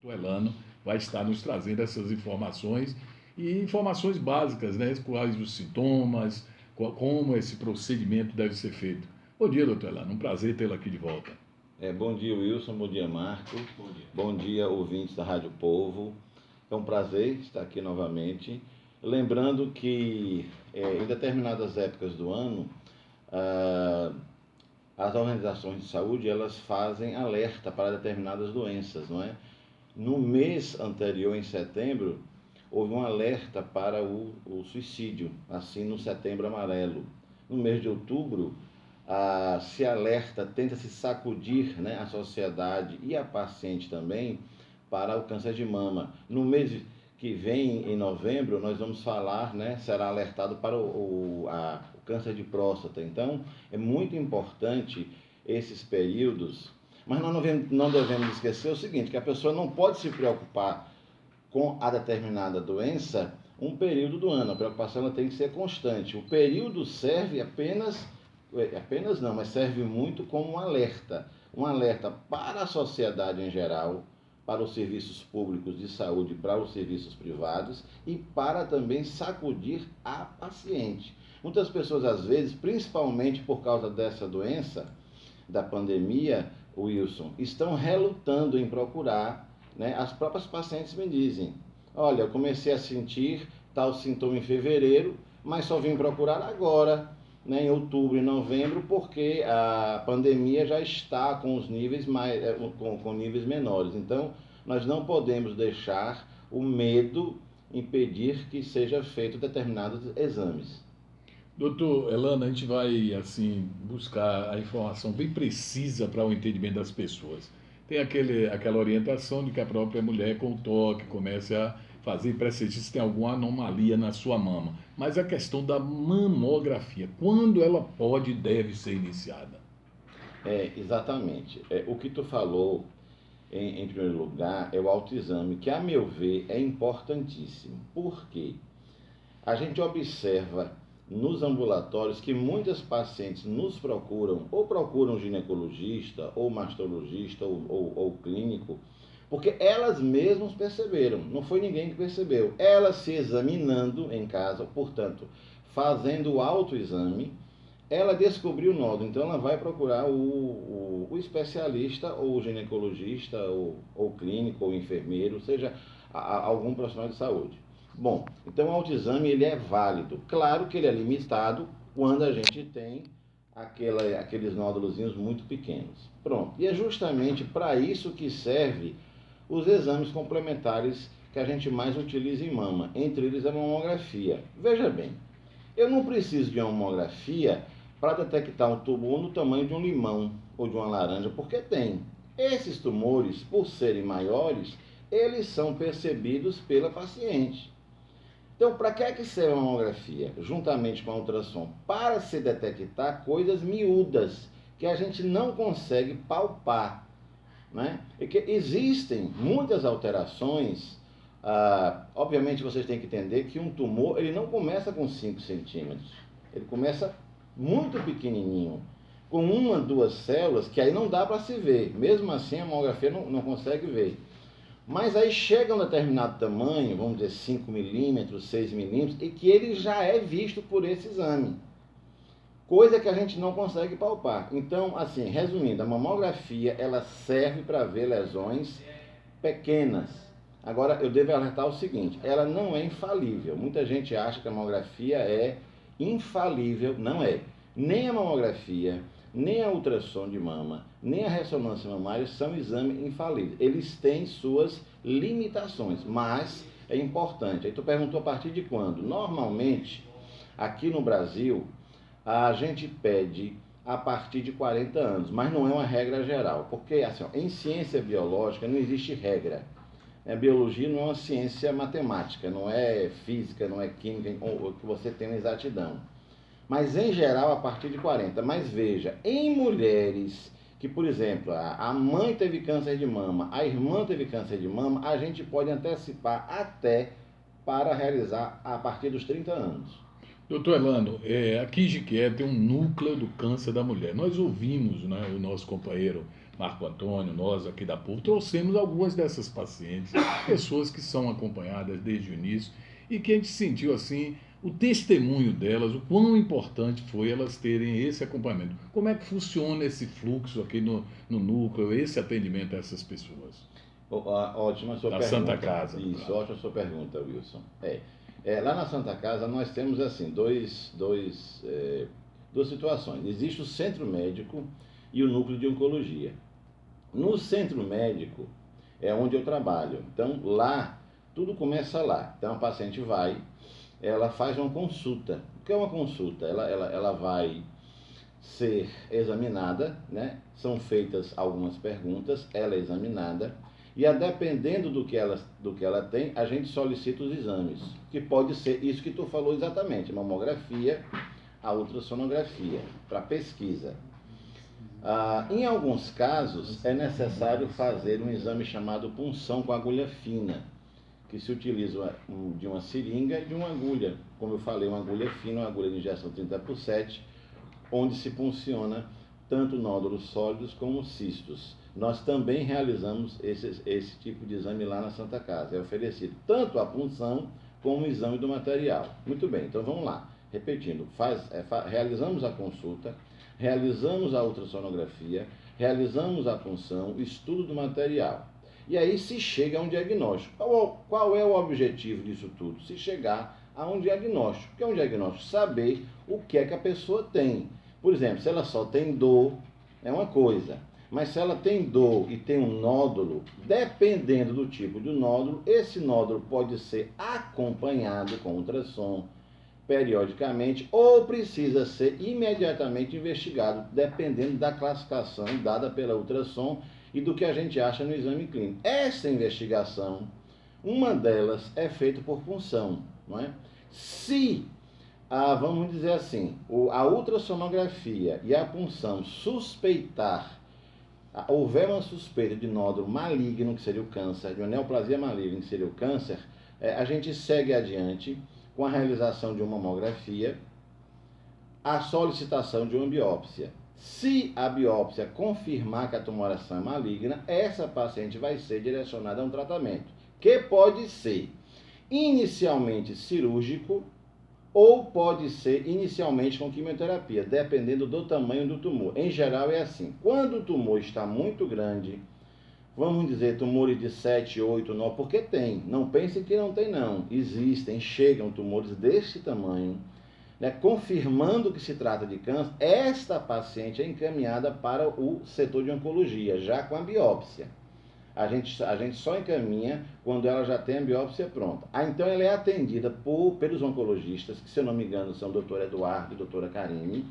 O Elano vai estar nos trazendo essas informações e informações básicas, né? Quais os sintomas, como esse procedimento deve ser feito. Bom dia, doutor Elano. Um prazer tê-lo aqui de volta. Bom dia, Wilson. Bom dia, Marco. Bom dia, ouvintes da Rádio Povo. É um prazer estar aqui novamente. Lembrando que em determinadas épocas do ano, as organizações de saúde elas fazem alerta para determinadas doenças, não é? No mês anterior, em setembro, houve um alerta para o suicídio, assim no Setembro Amarelo. No mês de outubro, se alerta, tenta se sacudir, né, a sociedade e a paciente também para o câncer de mama. No mês que vem, em novembro, nós vamos falar, né, será alertado para o câncer de próstata. Então, é muito importante esses períodos, mas nós não devemos esquecer o seguinte, que a pessoa não pode se preocupar com a determinada doença um período do ano. A preocupação ela tem que ser constante. O período serve apenas não, mas serve muito como um alerta para a sociedade em geral, para os serviços públicos de saúde, para os serviços privados e para também sacudir a paciente. Muitas pessoas, às vezes, principalmente por causa dessa doença, da pandemia, Wilson, estão relutando em procurar, né? As próprias pacientes me dizem, olha, eu comecei a sentir tal sintoma em fevereiro, mas só vim procurar agora, né, em outubro e novembro, porque a pandemia já está com os níveis com níveis menores. Então, nós não podemos deixar o medo impedir que seja feito determinados exames. Doutor Elano, a gente vai assim buscar a informação bem precisa para o entendimento das pessoas. Tem aquela orientação de que a própria mulher com o toque comece a fazer pressentir se tem alguma anomalia na sua mama. Mas a questão da mamografia, quando ela pode e deve ser iniciada? Exatamente. O que tu falou, em primeiro lugar, é o autoexame, que, a meu ver, é importantíssimo. Por quê? A gente observa nos ambulatórios que muitas pacientes nos procuram, ou procuram ginecologista, ou mastologista, ou clínico, porque elas mesmas perceberam, não foi ninguém que percebeu. Elas se examinando em casa, portanto, fazendo o autoexame, ela descobriu o nódulo, então ela vai procurar o especialista, ou o ginecologista, ou clínico, ou enfermeiro, ou seja, algum profissional de saúde. Bom, então o autoexame ele é válido. Claro que ele é limitado quando a gente tem aqueles nódulozinhos muito pequenos. Pronto, e é justamente para isso que serve os exames complementares que a gente mais utiliza em mama, entre eles a mamografia. Veja bem, eu não preciso de uma mamografia para detectar um tumor no tamanho de um limão ou de uma laranja, porque tem. Esses tumores, por serem maiores, eles são percebidos pela paciente. Então, para que é que serve a mamografia? Juntamente com a ultrassom, para se detectar coisas miúdas que a gente não consegue palpar, né? E que existem muitas alterações. Obviamente vocês têm que entender que um tumor ele não começa com 5 centímetros, ele começa muito pequenininho, com uma, duas células que aí não dá para se ver, mesmo assim a mamografia não consegue ver. Mas aí chega a um determinado tamanho, vamos dizer 5 milímetros, 6 milímetros, e que ele já é visto por esse exame. Coisa que a gente não consegue palpar. Então, assim, resumindo, a mamografia ela serve para ver lesões pequenas. Agora, eu devo alertar o seguinte, ela não é infalível. Muita gente acha que a mamografia é infalível, não é. Nem a mamografia, nem a ultrassom de mama, nem a ressonância mamária são exames infalíveis. Eles têm suas limitações, mas é importante. Aí tu perguntou a partir de quando? Normalmente, aqui no Brasil, a gente pede a partir de 40 anos, mas não é uma regra geral, porque assim, em ciência biológica não existe regra. A biologia não é uma ciência matemática, não é física, não é química, que você tem uma exatidão. Mas em geral a partir de 40. Mas veja, em mulheres que, por exemplo, a mãe teve câncer de mama, a irmã teve câncer de mama, a gente pode antecipar até para realizar a partir dos 30 anos. Doutor Elano, aqui em Jiquié tem um núcleo do câncer da mulher. Nós ouvimos, né, o nosso companheiro Marco Antônio, nós aqui da PUC, trouxemos algumas dessas pacientes, pessoas que são acompanhadas desde o início e que a gente sentiu assim o testemunho delas, o quão importante foi elas terem esse acompanhamento. Como é que funciona esse fluxo aqui no núcleo, esse atendimento a essas pessoas? Ótima a sua Da pergunta. Santa Casa. Isso, ótima a sua pergunta, Wilson. Lá na Santa Casa nós temos assim duas situações. Existe o centro médico e o núcleo de oncologia. No centro médico é onde eu trabalho. Então lá, tudo começa lá. Então a paciente vai, ela faz uma consulta. O que é uma consulta? Ela vai ser examinada, né? São feitas algumas perguntas, ela é examinada, e a dependendo do que ela tem, a gente solicita os exames, que pode ser isso que tu falou exatamente, mamografia, a ultrassonografia, para pesquisa. Em alguns casos, é necessário fazer um exame chamado punção com agulha fina, que se utiliza de uma seringa e de uma agulha. Como eu falei, uma agulha fina, uma agulha de injeção 30/7, onde se punciona tanto nódulos sólidos como cistos. Nós também realizamos esse tipo de exame lá na Santa Casa. É oferecido tanto a punção como o exame do material. Muito bem, então vamos lá. Repetindo, realizamos a consulta, realizamos a ultrassonografia, realizamos a punção, estudo do material. E aí se chega a um diagnóstico. Qual é o objetivo disso tudo? Se chegar a um diagnóstico. O que é um diagnóstico? Saber o que é que a pessoa tem. Por exemplo, se ela só tem dor, é uma coisa. Mas se ela tem dor e tem um nódulo, dependendo do tipo de nódulo, esse nódulo pode ser acompanhado com ultrassom periodicamente ou precisa ser imediatamente investigado, dependendo da classificação dada pela ultrassom e do que a gente acha no exame clínico. Essa investigação, uma delas é feita por punção, não é? Se, vamos dizer assim, a ultrassonografia e a punção suspeitar, houver uma suspeita de nódulo maligno, que seria o câncer, de uma neoplasia maligna, que seria o câncer, a gente segue adiante com a realização de uma mamografia, a solicitação de uma biópsia. Se a biópsia confirmar que a tumoração é maligna, essa paciente vai ser direcionada a um tratamento, que pode ser inicialmente cirúrgico ou pode ser inicialmente com quimioterapia, dependendo do tamanho do tumor. Em geral é assim, quando o tumor está muito grande, vamos dizer tumores de 7, 8, 9, porque tem, não pensem que não tem não, existem, chegam tumores deste tamanho, né, confirmando que se trata de câncer, esta paciente é encaminhada para o setor de oncologia, já com a biópsia. A gente só encaminha quando ela já tem a biópsia pronta. Então ela é atendida pelos oncologistas, que se eu não me engano são o doutor Eduardo e a doutora Karine,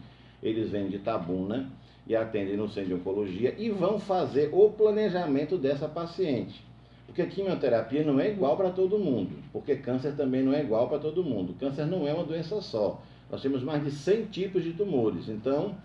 eles vêm de Itabuna e atendem no centro de oncologia e vão fazer o planejamento dessa paciente. Porque a quimioterapia não é igual para todo mundo, porque câncer também não é igual para todo mundo. Câncer não é uma doença só. Nós temos mais de 100 tipos de tumores. Então,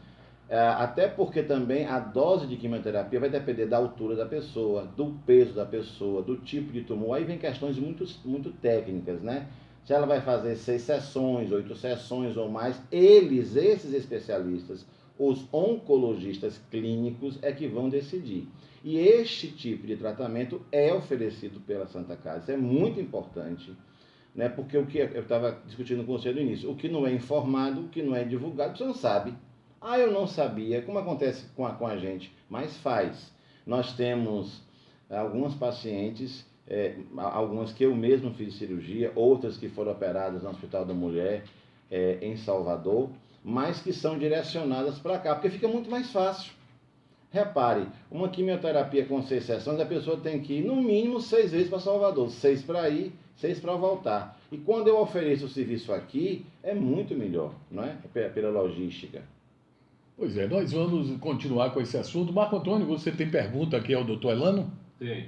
até porque também a dose de quimioterapia vai depender da altura da pessoa, do peso da pessoa, do tipo de tumor. Aí vem questões muito técnicas, né? Se ela vai fazer 6 sessões, 8 sessões ou mais, esses especialistas, os oncologistas clínicos, é que vão decidir. E este tipo de tratamento é oferecido pela Santa Casa. Isso é muito importante, né? Porque o que eu estava discutindo com você no início, o que não é informado, o que não é divulgado, você não sabe. Eu não sabia, como acontece com a gente, mas faz. Nós temos algumas pacientes, algumas que eu mesmo fiz cirurgia, outras que foram operadas no Hospital da Mulher, em Salvador, mas que são direcionadas para cá, porque fica muito mais fácil. Repare, uma quimioterapia com 6 sessões, a pessoa tem que ir no mínimo 6 vezes para Salvador, 6 para ir, 6 para voltar. E quando eu ofereço o serviço aqui, é muito melhor, não é? Pela logística. Pois é, nós vamos continuar com esse assunto. Marco Antônio, você tem pergunta aqui ao doutor Elano? Tem.